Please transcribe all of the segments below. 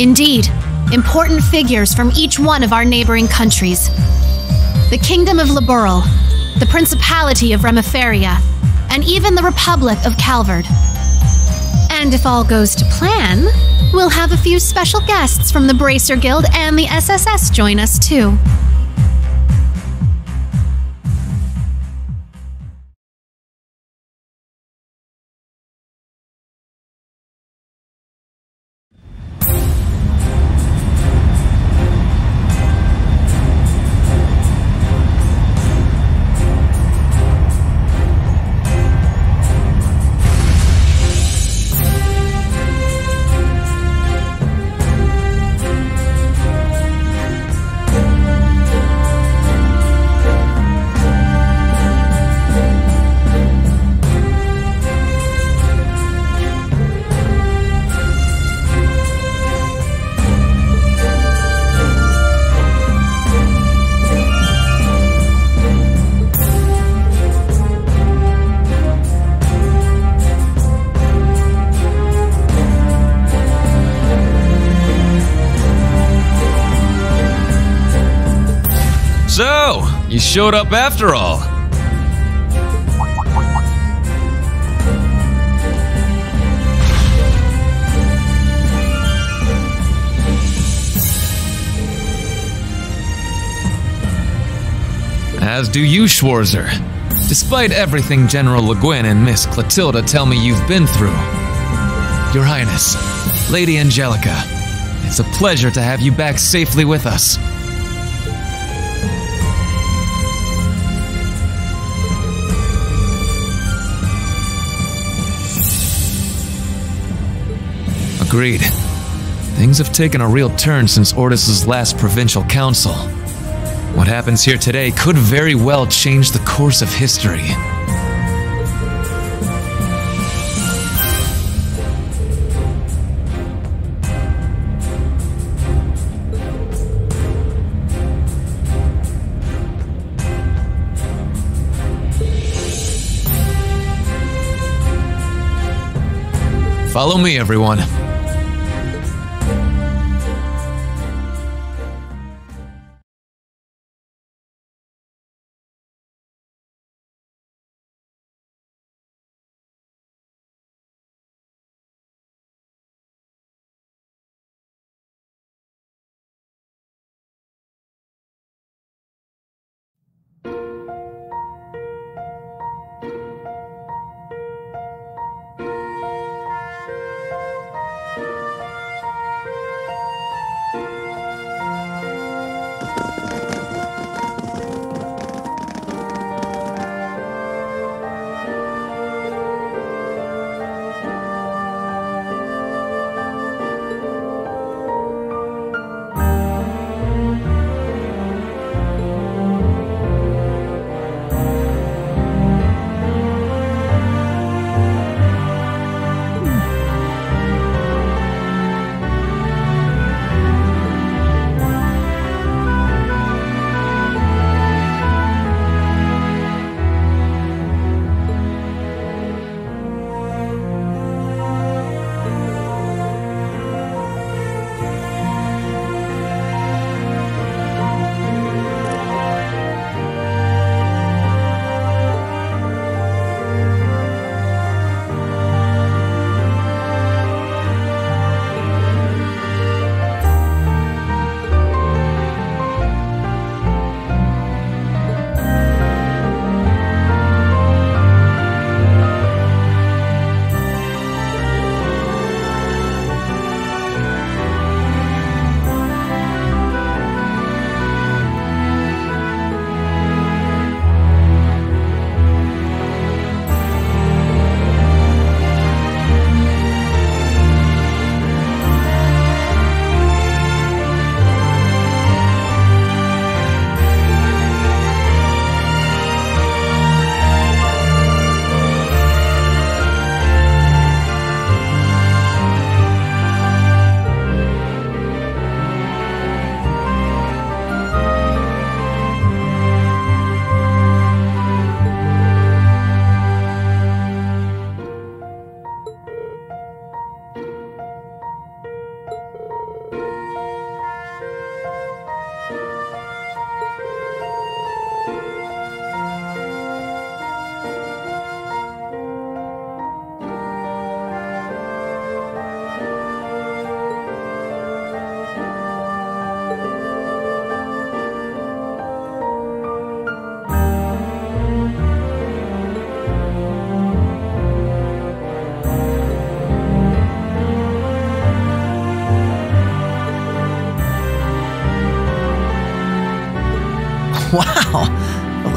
Indeed, important figures from each one of our neighboring countries. The Kingdom of Liberl, the Principality of Remiferia, and even the Republic of Calvard. And if all goes to plan, we'll have a few special guests from the Bracer Guild and the SSS join us too. So, you showed up after all. As do you, Schwarzer. Despite everything General Le Guin and Miss Clotilda tell me you've been through. Your Highness, Lady Angelica, it's a pleasure to have you back safely with us. Agreed. Things have taken a real turn since Ordis's last provincial council. What happens here today could very well change the course of history. Follow me, everyone.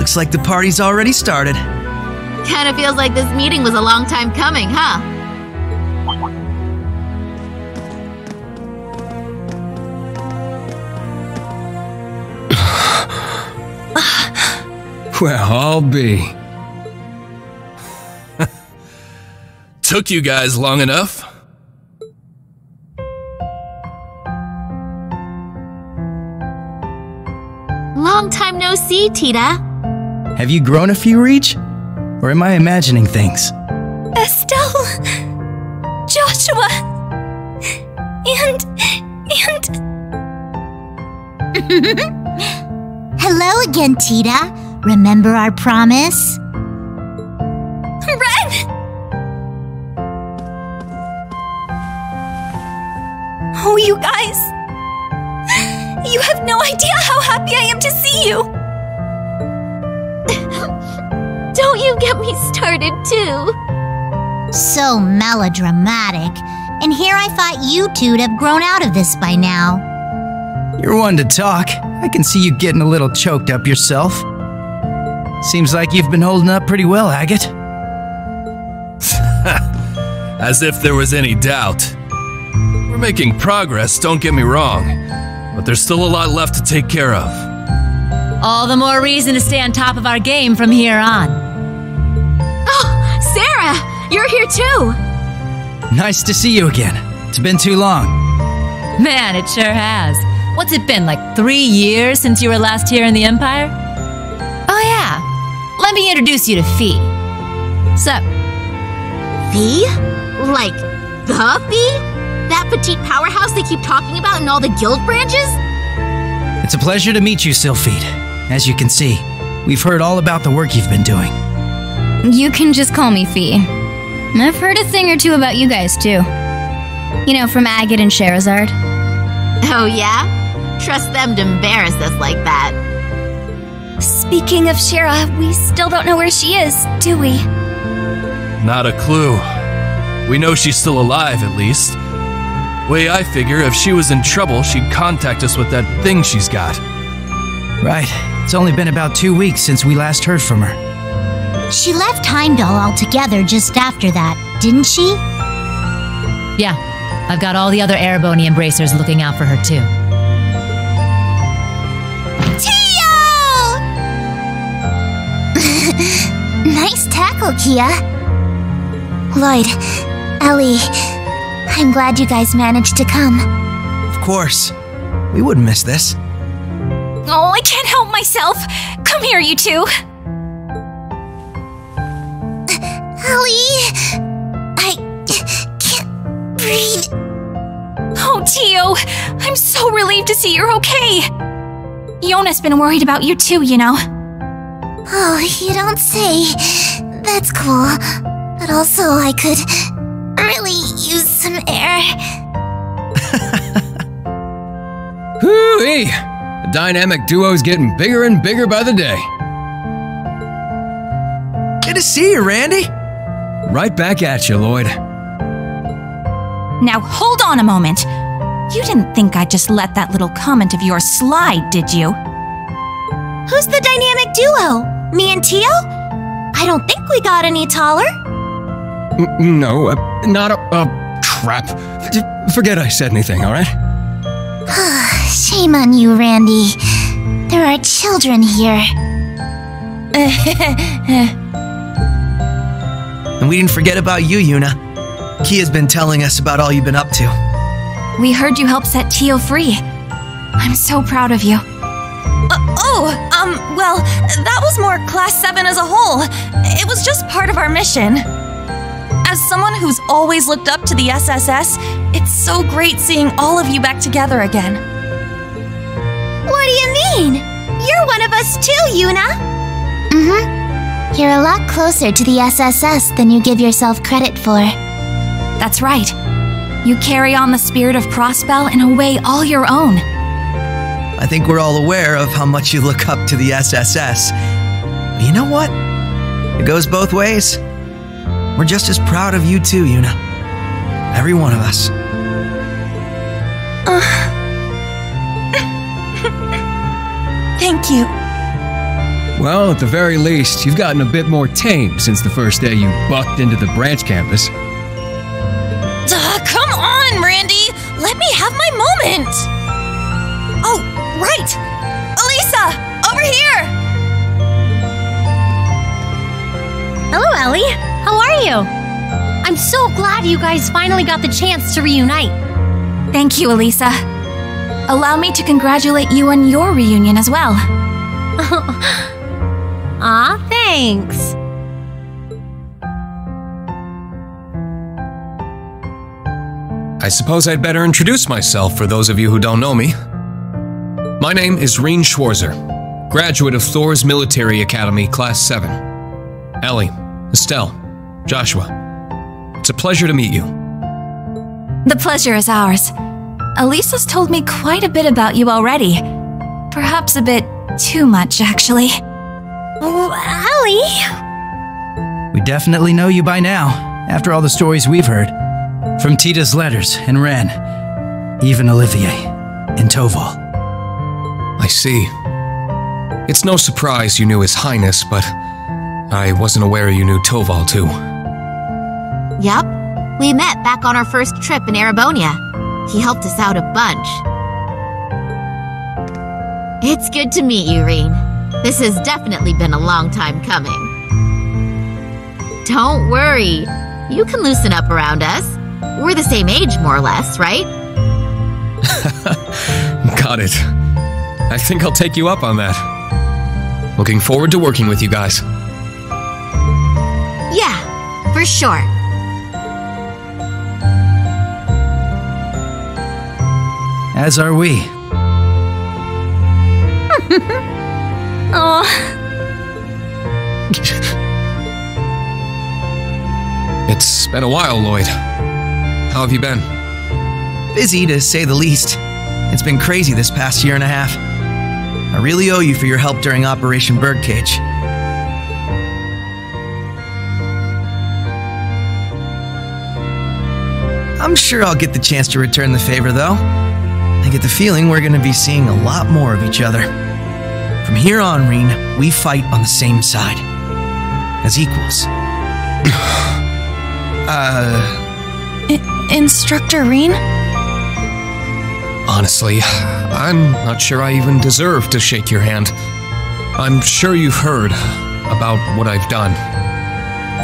Looks like the party's already started. Kinda feels like this meeting was a long time coming, huh? Well, I'll be. Took you guys long enough. Long time no see, Tita. Have you grown a few reach? Or am I imagining things? Estelle, Joshua, and... Hello again, Tita. Remember our promise? Ren! Oh, you guys. You have no idea how happy I am to see you. Don't you get me started, too. So melodramatic. And here I thought you two'd have grown out of this by now. You're one to talk. I can see you getting a little choked up yourself. Seems like you've been holding up pretty well, Agate. As if there was any doubt. We're making progress, don't get me wrong. But there's still a lot left to take care of. All the more reason to stay on top of our game from here on. Oh, Sarah! You're here too! Nice to see you again. It's been too long. Man, it sure has. What's it been, like 3 years since you were last here in the Empire? Oh yeah, let me introduce you to Fee. Sup? Fee? Like, the Fee? That petite powerhouse they keep talking about in all the guild branches? It's a pleasure to meet you, Sylphide. As you can see, we've heard all about the work you've been doing. You can just call me Fee. I've heard a thing or two about you guys, too. You know, from Agate and Sherazard. Oh yeah? Trust them to embarrass us like that. Speaking of Shera, we still don't know where she is, do we? Not a clue. We know she's still alive, at least. Way I figure, if she was in trouble, she'd contact us with that thing she's got. Right. It's only been about 2 weeks since we last heard from her. She left Heimdall altogether just after that, didn't she? Yeah, I've got all the other Erebony Embracers looking out for her too. Tio! Nice tackle, Kia. Lloyd, Ellie, I'm glad you guys managed to come. Of course. We wouldn't miss this. Oh, I can't help myself. Come here, you two. Ellie, I can't breathe. Oh, Tio, I'm so relieved to see you're okay. Yona's been worried about you too, you know. Oh, you don't say. That's cool. But also, I could really use some air. Hoo-wee! The dynamic duo's getting bigger and bigger by the day. Good to see you, Randy. Right back at you, Lloyd. Now hold on a moment. You didn't think I'd just let that little comment of yours slide, did you? Who's the dynamic duo? Me and Tio? I don't think we got any taller. No, not a... crap. Forget I said anything, alright? Shame on you, Randy. There are children here. And we didn't forget about you, Yuna. Kia's been telling us about all you've been up to. We heard you helped set Tio free. I'm so proud of you. Well, that was more Class 7 as a whole. It was just part of our mission. As someone who's always looked up to the SSS, it's so great seeing all of you back together again. What do you mean? You're one of us too, Yuna. Mm-hmm. You're a lot closer to the SSS than you give yourself credit for. That's right. You carry on the spirit of Prospel in a way all your own. I think we're all aware of how much you look up to the SSS. But you know what? It goes both ways. We're just as proud of you too, Yuna. Every one of us. Thank you. Well, at the very least, you've gotten a bit more tame since the first day you bucked into the branch campus. Come on, Randy! Let me have my moment! Oh, right! Elisa! Over here! Hello, Ellie. How are you? I'm so glad you guys finally got the chance to reunite. Thank you, Elisa. Allow me to congratulate you on your reunion as well. Aw, thanks. I suppose I'd better introduce myself for those of you who don't know me. My name is Rean Schwarzer, graduate of Thor's Military Academy, Class 7. Ellie, Estelle, Joshua, it's a pleasure to meet you. The pleasure is ours. Elisa's told me quite a bit about you already. Perhaps a bit too much, actually. Oh, Ellie! We definitely know you by now, after all the stories we've heard. From Tita's letters and Ren, even Olivier and Toval. I see. It's no surprise you knew His Highness, but I wasn't aware you knew Toval too. Yep, we met back on our first trip in Erebonia. He helped us out a bunch. It's good to meet you, Rean. This has definitely been a long time coming. Don't worry. You can loosen up around us. We're the same age, more or less, right? Got it. I think I'll take you up on that. Looking forward to working with you guys. Yeah, for sure. As are we. Oh. It's been a while, Lloyd. How have you been? Busy, to say the least. It's been crazy this past year and a half. I really owe you for your help during Operation Birdcage. I'm sure I'll get the chance to return the favor, though. I get the feeling we're going to be seeing a lot more of each other. From here on, Rean, we fight on the same side. As equals. Instructor Rean? Honestly, I'm not sure I even deserve to shake your hand. I'm sure you've heard about what I've done.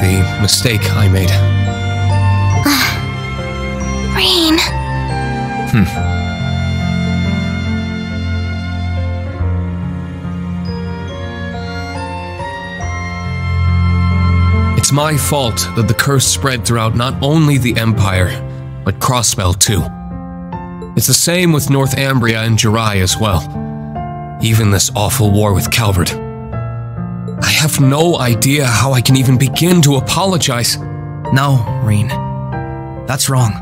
The mistake I made. Rean. It's my fault that the curse spread throughout not only the Empire, but Crossbell too. It's the same with Northumbria and Jirai as well. Even this awful war with Calvard. I have no idea how I can even begin to apologize. No, Rean. That's wrong.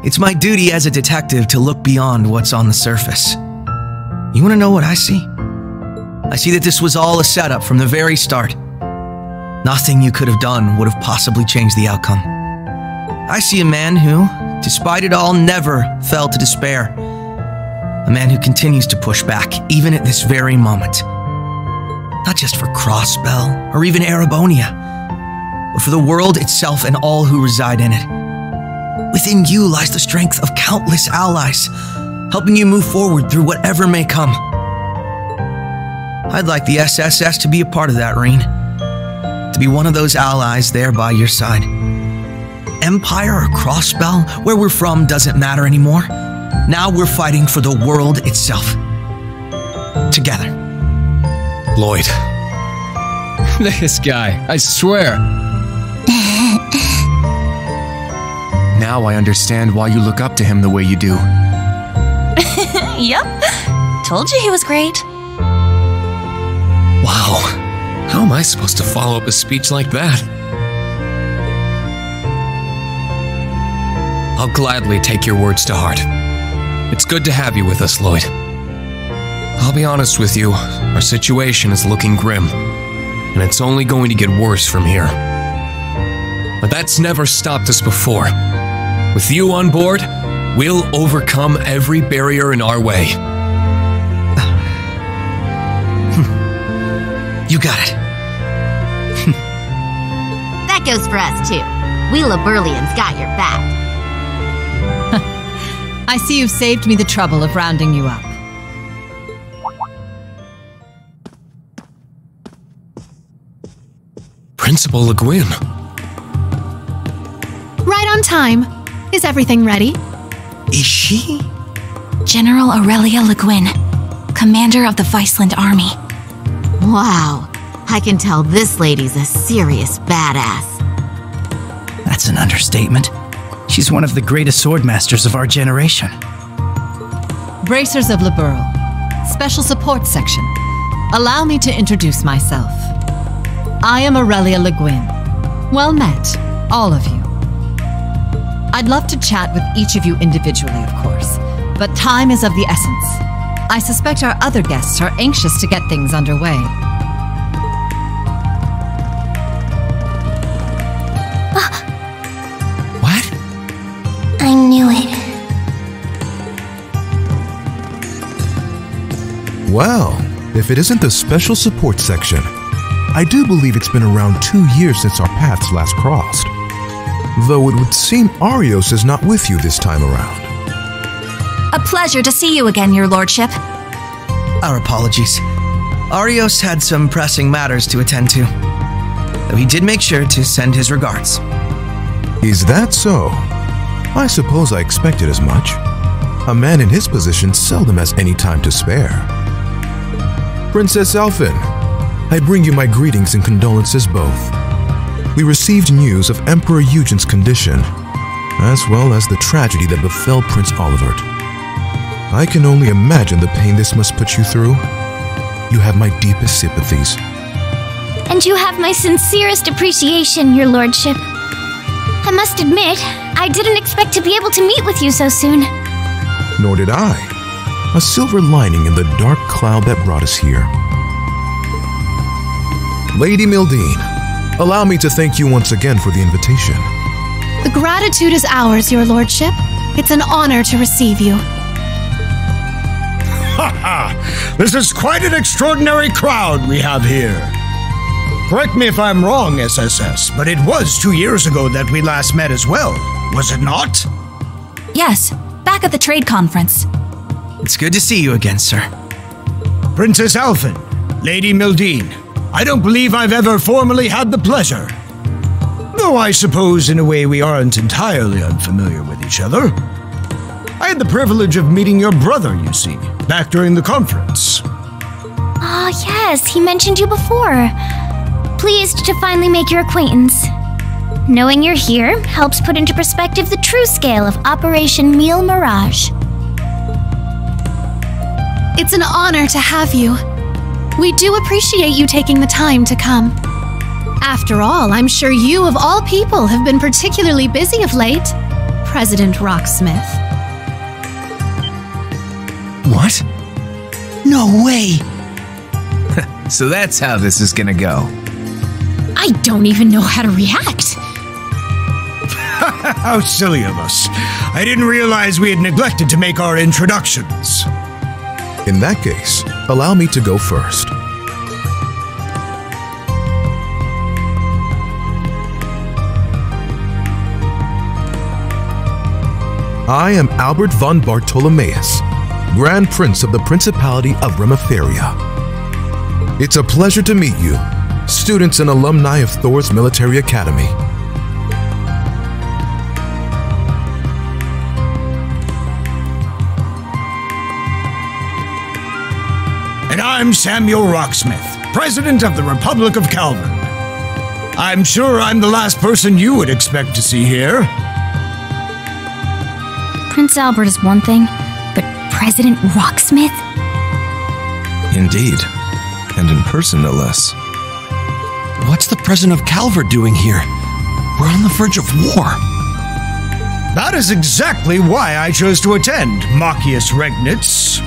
It's my duty as a detective to look beyond what's on the surface. You want to know what I see? I see that this was all a setup from the very start. Nothing you could have done would have possibly changed the outcome. I see a man who, despite it all, never fell to despair. A man who continues to push back, even at this very moment. Not just for Crossbell, or even Erebonia, but for the world itself and all who reside in it. Within you lies the strength of countless allies, helping you move forward through whatever may come. I'd like the SSS to be a part of that, Rean. To be one of those allies there by your side. Empire or Crossbell, where we're from doesn't matter anymore. Now we're fighting for the world itself. Together. Lloyd. This guy, I swear. Now I understand why you look up to him the way you do. Yep. Told you he was great. Wow. How am I supposed to follow up a speech like that? I'll gladly take your words to heart. It's good to have you with us, Lloyd. I'll be honest with you, our situation is looking grim, and it's only going to get worse from here. But that's never stopped us before. With you on board, we'll overcome every barrier in our way. You got it. That goes for us, too. We Liberlians got your back. I see you've saved me the trouble of rounding you up. Principal Le Guin. Right on time. Is everything ready? Is she? General Aurelia Le Guin, commander of the Viceland Army. Wow. I can tell this lady's a serious badass. That's an understatement. She's one of the greatest swordmasters of our generation. Bracers of Liberl, Special Support Section. Allow me to introduce myself. I am Aurelia Le Guin. Well met, all of you. I'd love to chat with each of you individually, of course, but time is of the essence. I suspect our other guests are anxious to get things underway. What? I knew it. Well, if it isn't the Special Support Section, I do believe it's been around 2 years since our paths last crossed. Though it would seem Arios is not with you this time around. A pleasure to see you again, Your Lordship. Our apologies. Arios had some pressing matters to attend to, though he did make sure to send his regards. Is that so? I suppose I expected as much. A man in his position seldom has any time to spare. Princess Alphen, I bring you my greetings and condolences both. We received news of Emperor Eugen's condition, as well as the tragedy that befell Prince Olivert. I can only imagine the pain this must put you through. You have my deepest sympathies. And you have my sincerest appreciation, Your Lordship. I must admit, I didn't expect to be able to meet with you so soon. Nor did I. A silver lining in the dark cloud that brought us here. Lady Mildine, allow me to thank you once again for the invitation. The gratitude is ours, Your Lordship. It's an honor to receive you. Ha ha! This is quite an extraordinary crowd we have here. Correct me if I'm wrong, SSS, but it was 2 years ago that we last met as well, was it not? Yes, back at the trade conference. It's good to see you again, sir. Princess Alphen, Lady Mildine, I don't believe I've ever formally had the pleasure. Though I suppose in a way we aren't entirely unfamiliar with each other. I had the privilege of meeting your brother, you see, back during the conference. Ah, yes, he mentioned you before. Pleased to finally make your acquaintance. Knowing you're here helps put into perspective the true scale of Operation Meal Mirage. It's an honor to have you. We do appreciate you taking the time to come. After all, I'm sure you, of all people, have been particularly busy of late, President Rocksmith. What? No way! So that's how this is gonna go. I don't even know how to react. How silly of us. I didn't realize we had neglected to make our introductions. In that case, allow me to go first. I am Albert von Bartolomeus, Grand Prince of the Principality of Remetheria. It's a pleasure to meet you, students and alumni of Thor's Military Academy. And I'm Samuel Rocksmith, President of the Republic of Calvern. I'm sure I'm the last person you would expect to see here. Prince Albert is one thing, but President Rocksmith? Indeed. And in person, no less. What's the President of Calvert doing here? We're on the verge of war. That is exactly why I chose to attend, Machias Regnitz.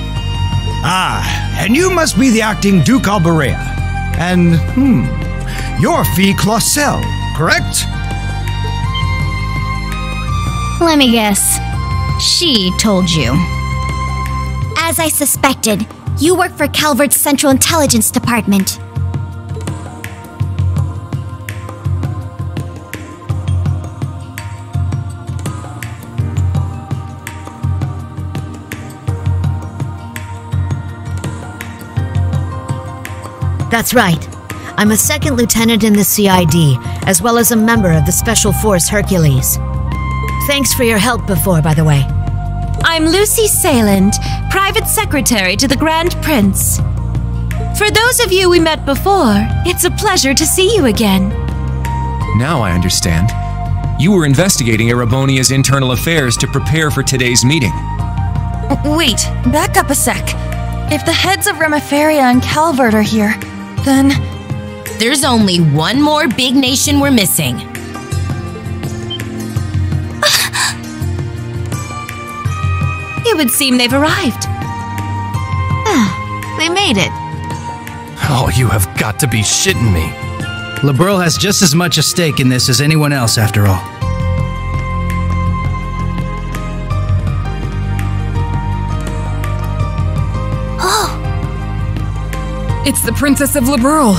Ah, and you must be the acting Duke Alberea. And, you're Fee Clausel, correct? Let me guess. She told you. As I suspected, you work for Calvert's Central Intelligence Department. That's right. I'm a second lieutenant in the CID, as well as a member of the Special Force Hercules. Thanks for your help before, by the way. I'm Lucy Sayland, private secretary to the Grand Prince. For those of you we met before, it's a pleasure to see you again. Now I understand. You were investigating Erebonia's internal affairs to prepare for today's meeting. Wait, back up a sec. If the heads of Remiferia and Calvert are here, then... There's only one more big nation we're missing. It would seem they've arrived. They made it. Oh, you have got to be shitting me. Liberl has just as much a stake in this as anyone else, after all. It's the Princess of Liberl.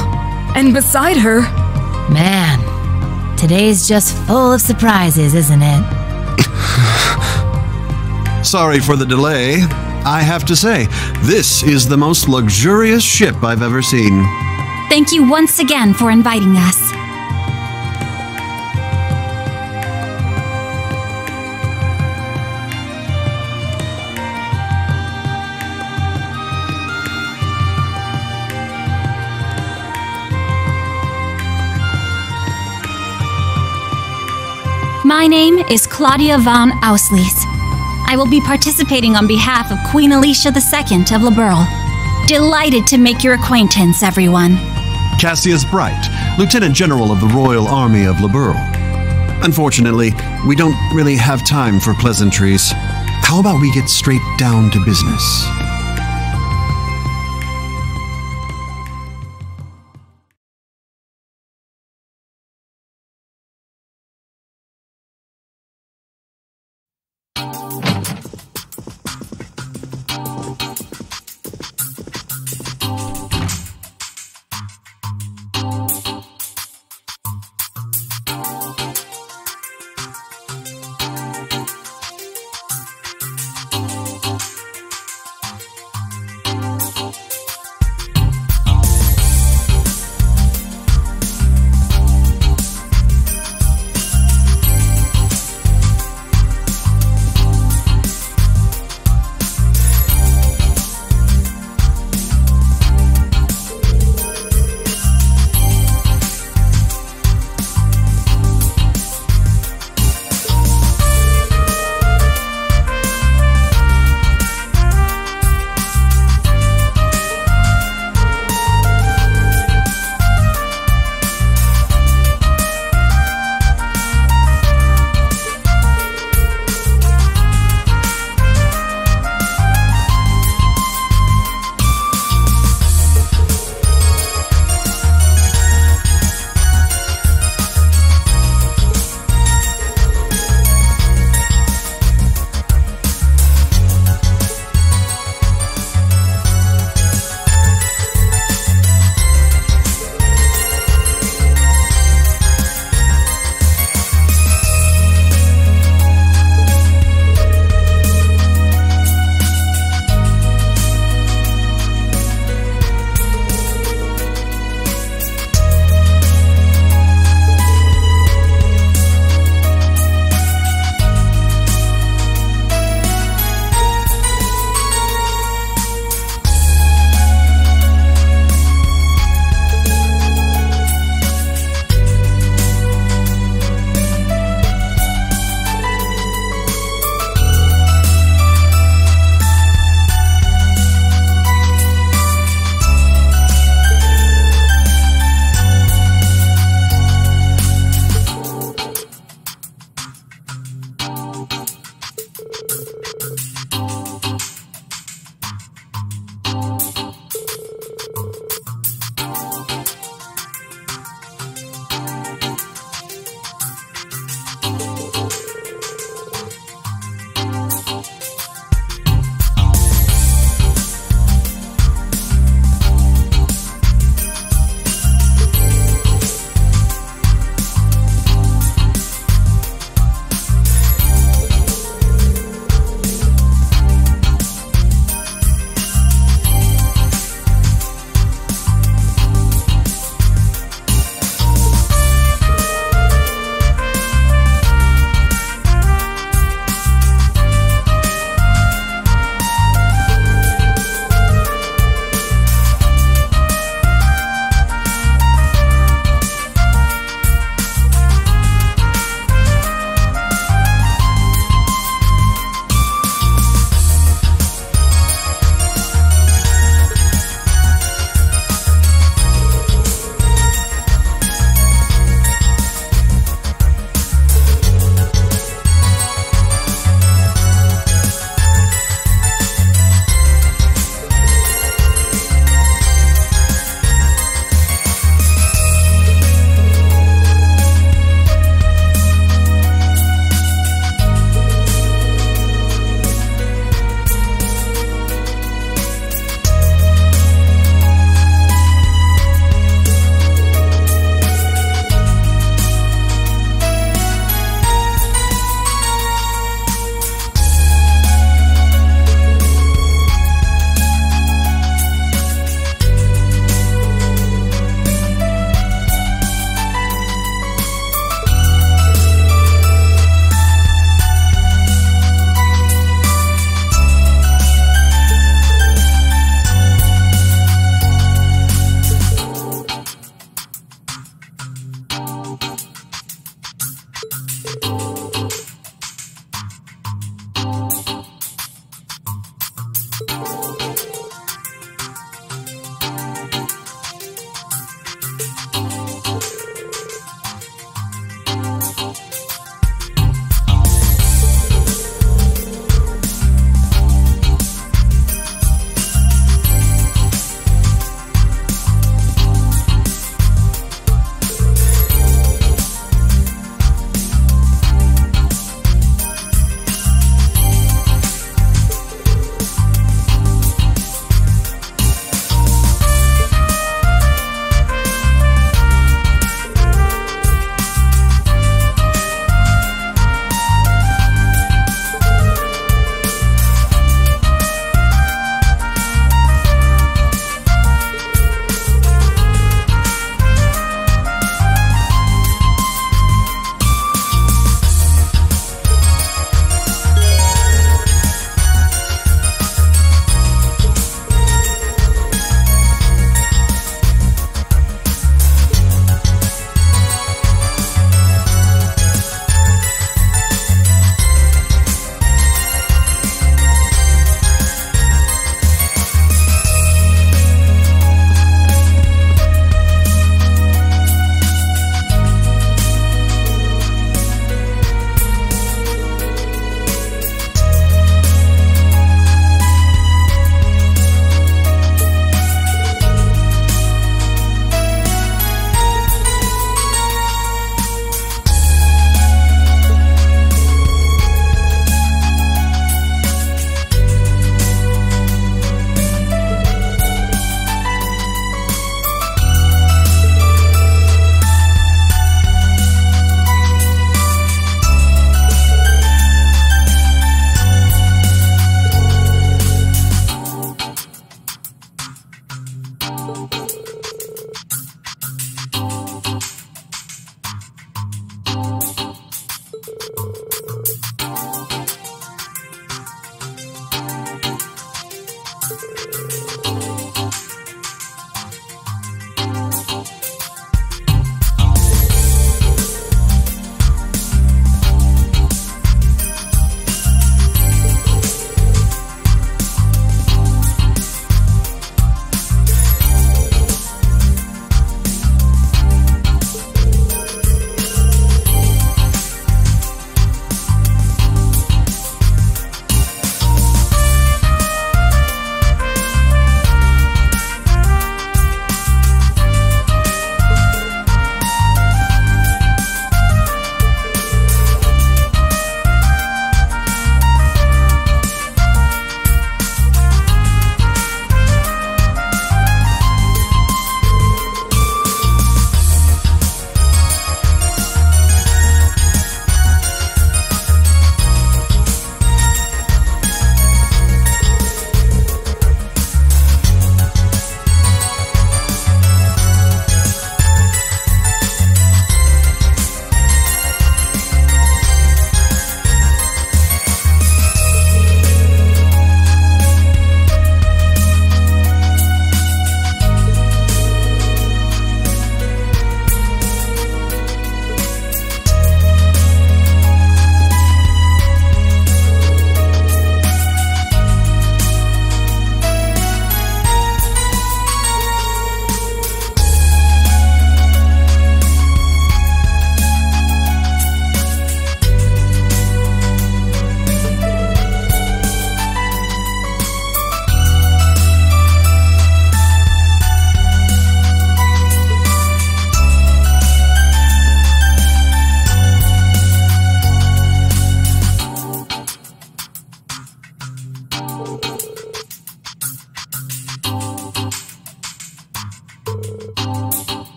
And beside her... Man, today's just full of surprises, isn't it? Sorry for the delay. I have to say, this is the most luxurious ship I've ever seen. Thank you once again for inviting us. My name is Claudia von Auslies. I will be participating on behalf of Queen Alicia II of Liberl. Delighted to make your acquaintance, everyone. Cassius Bright, Lieutenant General of the Royal Army of Liberl. Unfortunately, we don't really have time for pleasantries. How about we get straight down to business?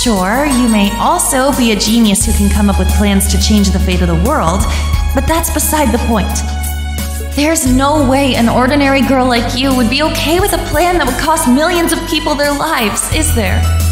Sure, you may also be a genius who can come up with plans to change the fate of the world, but that's beside the point. There's no way an ordinary girl like you would be okay with a plan that would cost millions of people their lives, is there?